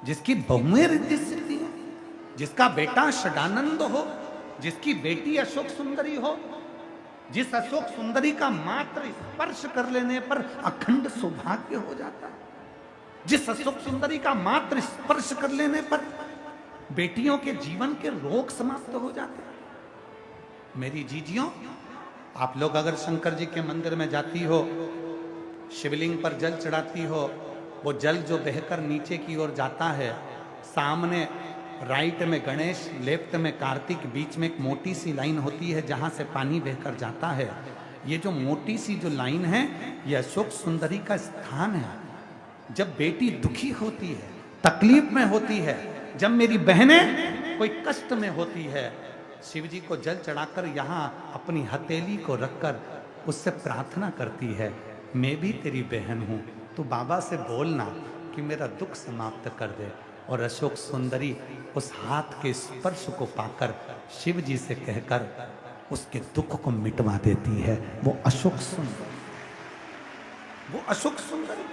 जिसकी बहुएं रिद्धि सिद्धि है, जिसका बेटा षडानंद हो, जिसकी बेटी अशोक सुंदरी हो, जिस अशोक सुंदरी का मात्र स्पर्श कर लेने पर अखंड सौभाग्य हो जाता है, जिस अशोक सुंदरी का मात्र स्पर्श कर लेने पर बेटियों के जीवन के रोग समाप्त हो जाते हैं। मेरी जीजियों, आप लोग अगर शंकर जी के मंदिर में जाती हो, शिवलिंग पर जल चढ़ाती हो, वो जल जो बहकर नीचे की ओर जाता है, सामने राइट में गणेश, लेफ्ट में कार्तिक, बीच में एक मोटी सी लाइन होती है जहां से पानी बहकर जाता है। ये जो मोटी सी जो लाइन है, ये अशोक सुंदरी का स्थान है। जब बेटी दुखी होती है, तकलीफ में होती है, जब मेरी बहनें कोई कष्ट में होती है, शिव जी को जल चढ़ाकर यहाँ अपनी हथेली को रखकर उससे प्रार्थना करती है, मैं भी तेरी बहन हूं, तू बाबा से बोलना कि मेरा दुख समाप्त कर दे। और अशोक सुंदरी उस हाथ के स्पर्श को पाकर शिव जी से कहकर उसके दुख को मिटवा देती है। वो अशोक सुंदरी, वो अशोक सुंदरी,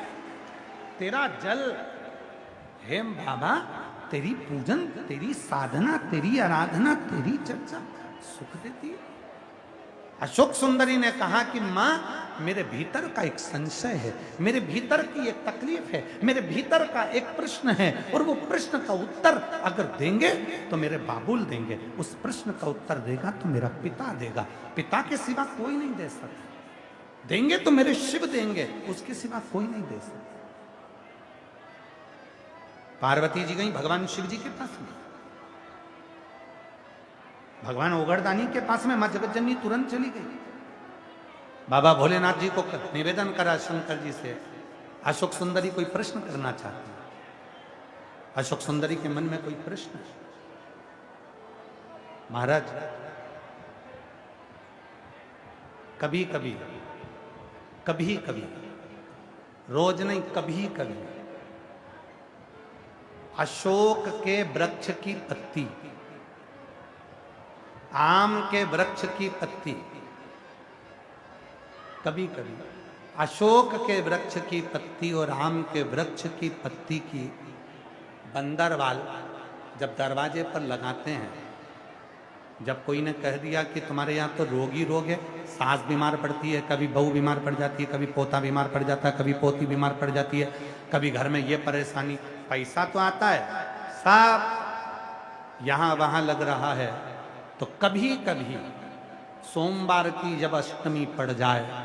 तेरा जल हेम बाबा, तेरी पूजन, तेरी साधना, तेरी आराधना, तेरी चर्चा सुख देती है। अशोक सुंदरी ने कहा कि मां, मेरे भीतर का एक संशय है, मेरे भीतर की एक तकलीफ है, मेरे भीतर का एक प्रश्न है, और वो प्रश्न का उत्तर अगर देंगे तो मेरे बाबुल देंगे, उस प्रश्न का उत्तर देगा तो मेरा पिता देगा, पिता के सिवा कोई नहीं दे सकता, देंगे तो मेरे शिव देंगे, उसके सिवा कोई नहीं दे सकता। पार्वती जी गई भगवान शिव जी के पास में, भगवान ओगड़दानी के पास में, मां जगतजननी तुरंत चली गई। बाबा भोलेनाथ जी को निवेदन करा शंकर जी से, अशोक सुंदरी कोई प्रश्न करना चाहती है। अशोक सुंदरी के मन में कोई प्रश्न है। महाराज, कभी कभी, कभी कभी, रोज नहीं, कभी कभी अशोक के वृक्ष की पत्ती, आम के वृक्ष की पत्ती, कभी कभी अशोक के वृक्ष की पत्ती और आम के वृक्ष की पत्ती की बंदरवाल जब दरवाजे पर लगाते हैं, जब कोई ने कह दिया कि तुम्हारे यहाँ तो रोग ही रोग है, सास बीमार पड़ती है, कभी बहू बीमार पड़ जाती है, कभी पोता बीमार पड़ जाता है, कभी पोती बीमार पड़ जाती है, कभी घर में ये परेशानी, पैसा तो आता है, सब यहाँ वहाँ लग रहा है, तो कभी कभी सोमवार की जब अष्टमी पड़ जाए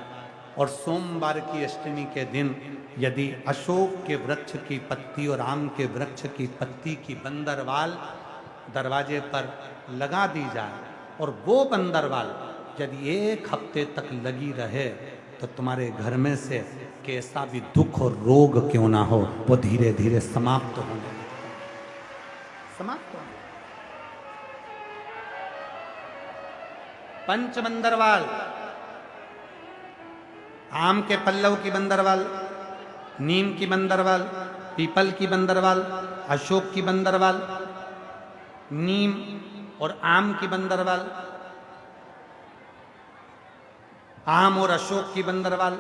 और सोमवार की अष्टमी के दिन यदि अशोक के वृक्ष की पत्ती और आम के वृक्ष की पत्ती की बंदरवाल दरवाजे पर लगा दी जाए, और वो बंदरवाल यदि एक हफ्ते तक लगी रहे, तो तुम्हारे घर में से कैसा भी दुख और रोग क्यों ना हो, वो धीरे धीरे समाप्त होने, समाप्त होने। पंच बंदरवाल, आम के पल्लव की बंदरवाल, नीम की बंदरवाल, पीपल की बंदरवाल, अशोक की बंदरवाल, नीम और आम की बंदरवाल, आम और अशोक की बंदरवाल,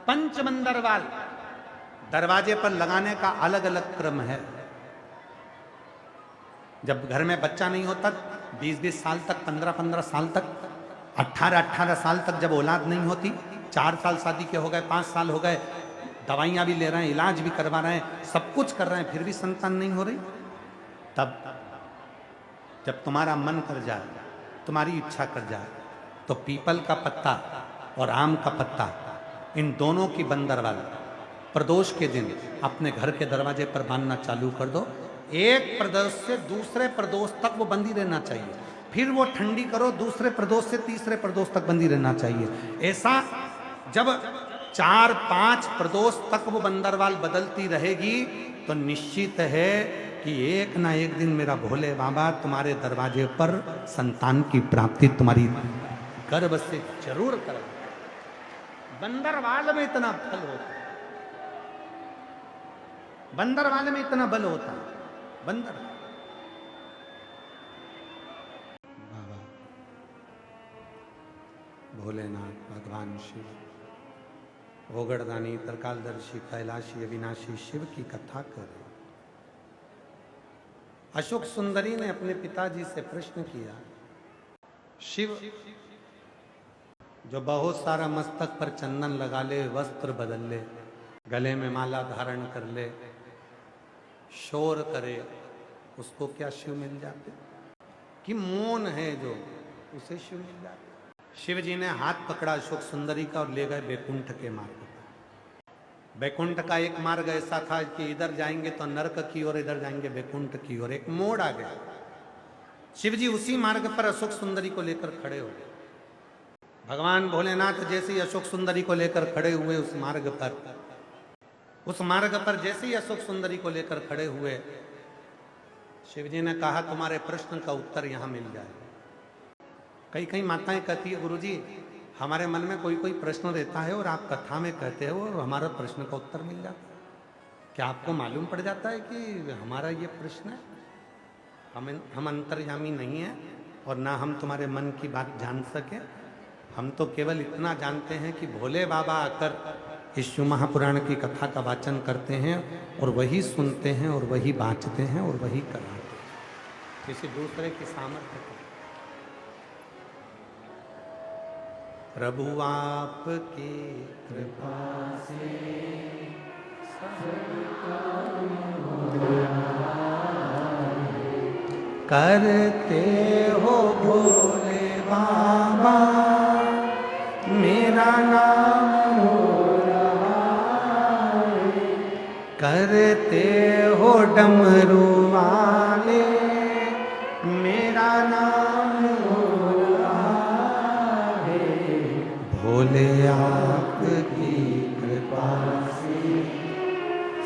पंच बंदरवाल दरवाजे पर लगाने का अलग अलग क्रम है। जब घर में बच्चा नहीं होता, 20-20 साल तक, 15-15 साल तक, 18-18 साल तक जब औलाद नहीं होती, 4 साल शादी के हो गए, 5 साल हो गए, दवाइयाँ भी ले रहे हैं, इलाज भी करवा रहे हैं, सब कुछ कर रहे हैं, फिर भी संतान नहीं हो रही, तब जब तुम्हारा मन कर जाए, तुम्हारी इच्छा कर जाए, तो पीपल का पत्ता और आम का पत्ता, इन दोनों की बंदरवाल प्रदोष के दिन अपने घर के दरवाजे पर बांधना चालू कर दो। एक प्रदोष से दूसरे प्रदोष तक वो बंदी रहना चाहिए, फिर वो ठंडी करो, दूसरे प्रदोष से तीसरे प्रदोष तक बंदी रहना चाहिए। ऐसा जब 4-5 प्रदोष तक वो बंदरवाल बदलती रहेगी, तो निश्चित है कि एक ना एक दिन मेरा भोले बाबा तुम्हारे दरवाजे पर संतान की प्राप्ति तुम्हारी गर्भ से जरूर कर। बंदरवाल में इतना बल होता है, बंदरवाल में इतना बल होता है, बंदर बाबा भोलेनाथ भगवान शिव ओगड़दानी, तरकालदर्शी, कैलाशी, अविनाशी शिव की कथा करें। अशोक सुंदरी ने अपने पिताजी से प्रश्न किया, शिव जो बहुत सारा मस्तक पर चंदन लगा ले, वस्त्र बदल ले, गले में माला धारण कर ले, शोर करे, उसको क्या शिव मिल जाते? कि मौन है जो, उसे शिव मिल जाते? शिव जी ने हाथ पकड़ा अशोक सुंदरी का और ले गए बैकुंठ के मार्ग पर। बैकुंठ का एक मार्ग ऐसा था कि इधर जाएंगे तो नरक की ओर, इधर जाएंगे बैकुंठ की ओर, एक मोड़ आ गया। शिव जी उसी मार्ग पर अशोक सुंदरी को लेकर खड़े हो गए। भगवान भोलेनाथ जैसे ही अशोक सुंदरी को लेकर खड़े हुए उस मार्ग पर जैसे ही अशोक सुंदरी को लेकर खड़े हुए, शिव जी ने कहा तुम्हारे प्रश्न का उत्तर यहां मिल जाएगा। कई कई माताएं कहती है, गुरुजी हमारे मन में कोई कोई प्रश्न रहता है और आप कथा में कहते हो हमारा प्रश्न का उत्तर मिल जाता है। क्या आपको मालूम पड़ जाता है कि हमारा ये प्रश्न है? हम अंतर्यामी नहीं है और ना हम तुम्हारे मन की बात जान सके। हम तो केवल इतना जानते हैं कि भोले बाबा आकर इस शिव महापुराण की कथा का वाचन करते हैं और वही सुनते हैं और वही बाँचते हैं और वही कराते हैं, किसी दूसरे की सामर्थ्य को। प्रभु आपकी कृपा से करते हो भोले बाबा, मेरा नाम हो रहा है। करते हो डमरू वाले, मेरा नाम हो रहा है। भोले आपकी कृपा से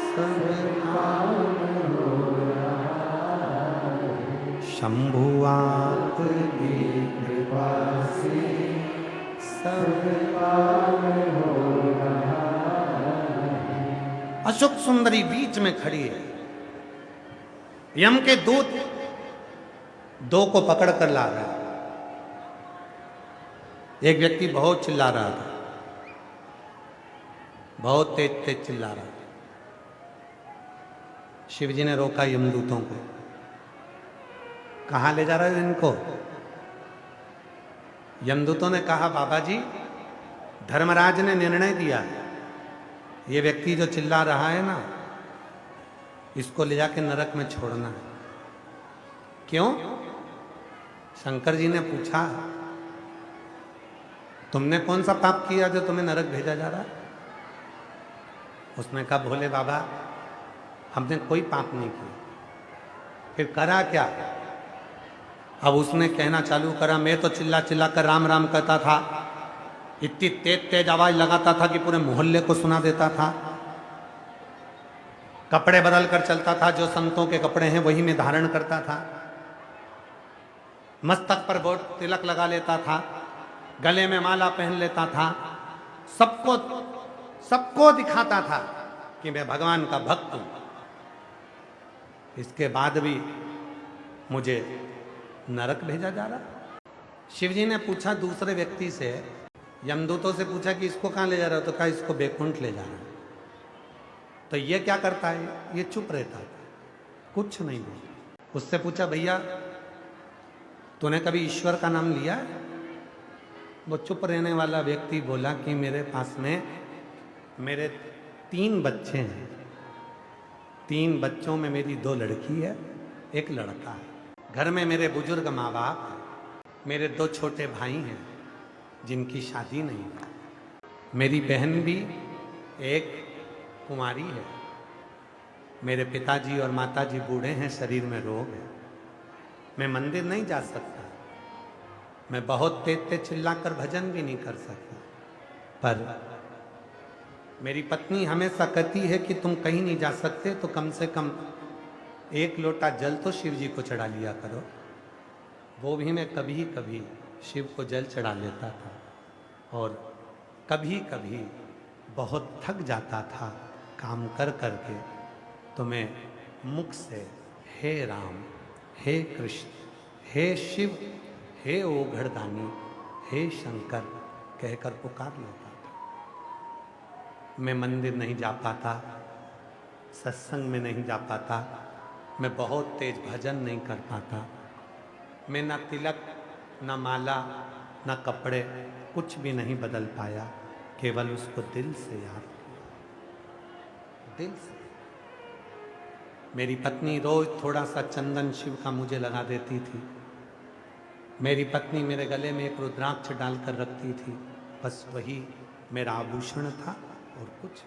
सब काम हो रहा है। शंभु आपकी कृपा से सब काम हो रहा है। अशोक सुंदरी बीच में खड़ी है। यम के दूत दो को पकड़ कर ला रहा है। एक व्यक्ति बहुत चिल्ला रहा था, बहुत तेज तेज चिल्ला रहा था। शिव जी ने रोका यमदूतों को। कहाँ ले जा रहे हो इनको? यमदूतों ने कहा, बाबा जी धर्मराज ने निर्णय दिया, ये व्यक्ति जो चिल्ला रहा है ना, इसको ले जाके नरक में छोड़ना है। क्यों? शंकर जी ने पूछा, तुमने कौन सा पाप किया जो तुम्हें नरक भेजा जा रहा है? उसने कहा, भोले बाबा हमने कोई पाप नहीं किया। फिर करा क्या? अब उसने कहना चालू करा, मैं तो चिल्ला चिल्ला कर राम राम कहता था, इतनी तेज तेज आवाज लगाता था कि पूरे मोहल्ले को सुना देता था। कपड़े बदल कर चलता था, जो संतों के कपड़े हैं वही मैं धारण करता था। मस्तक पर बोट तिलक लगा लेता था, गले में माला पहन लेता था, सबको दिखाता था कि मैं भगवान का भक्त हूं। इसके बाद भी मुझे नरक भेजा जा रहा। शिवजी ने पूछा दूसरे व्यक्ति से, यमदूतों से पूछा कि इसको कहाँ ले जा रहा हो? तो कहा इसको बैकुंठ ले जाना। तो ये क्या करता है? ये चुप रहता है, कुछ नहीं बोलता। उससे पूछा, भैया तूने कभी ईश्वर का नाम लिया है? वो चुप रहने वाला व्यक्ति बोला कि मेरे पास में मेरे 3 बच्चे हैं, 3 बच्चों में मेरी 2 लड़की है, 1 लड़का है। घर में मेरे बुजुर्ग माँ बाप हैं, मेरे 2 छोटे भाई हैं जिनकी शादी नहीं है, मेरी बहन भी एक कुंवारी है, मेरे पिताजी और माताजी बूढ़े हैं, शरीर में रोग है, मैं मंदिर नहीं जा सकता, मैं बहुत तेज तेज चिल्लाकर भजन भी नहीं कर सकता। पर मेरी पत्नी हमेशा कहती है कि तुम कहीं नहीं जा सकते तो कम से कम 1 लोटा जल तो शिव जी को चढ़ा लिया करो। वो भी मैं कभी कभी शिव को जल चढ़ा लेता था और कभी कभी बहुत थक जाता था काम कर कर के, तो मैं मुख से हे राम, हे कृष्ण, हे शिव, हे ओघड़दानी, हे शंकर कहकर पुकार लेता था। मैं मंदिर नहीं जा पाता, सत्संग में नहीं जा पाता, मैं बहुत तेज भजन नहीं कर पाता। मैं ना तिलक, ना माला, ना कपड़े, कुछ भी नहीं बदल पाया, केवल उसको दिल से याद किया, दिल से। मेरी पत्नी रोज थोड़ा सा चंदन शिव का मुझे लगा देती थी। मेरी पत्नी मेरे गले में एक रुद्राक्ष डालकर रखती थी, बस वही मेरा आभूषण था और कुछ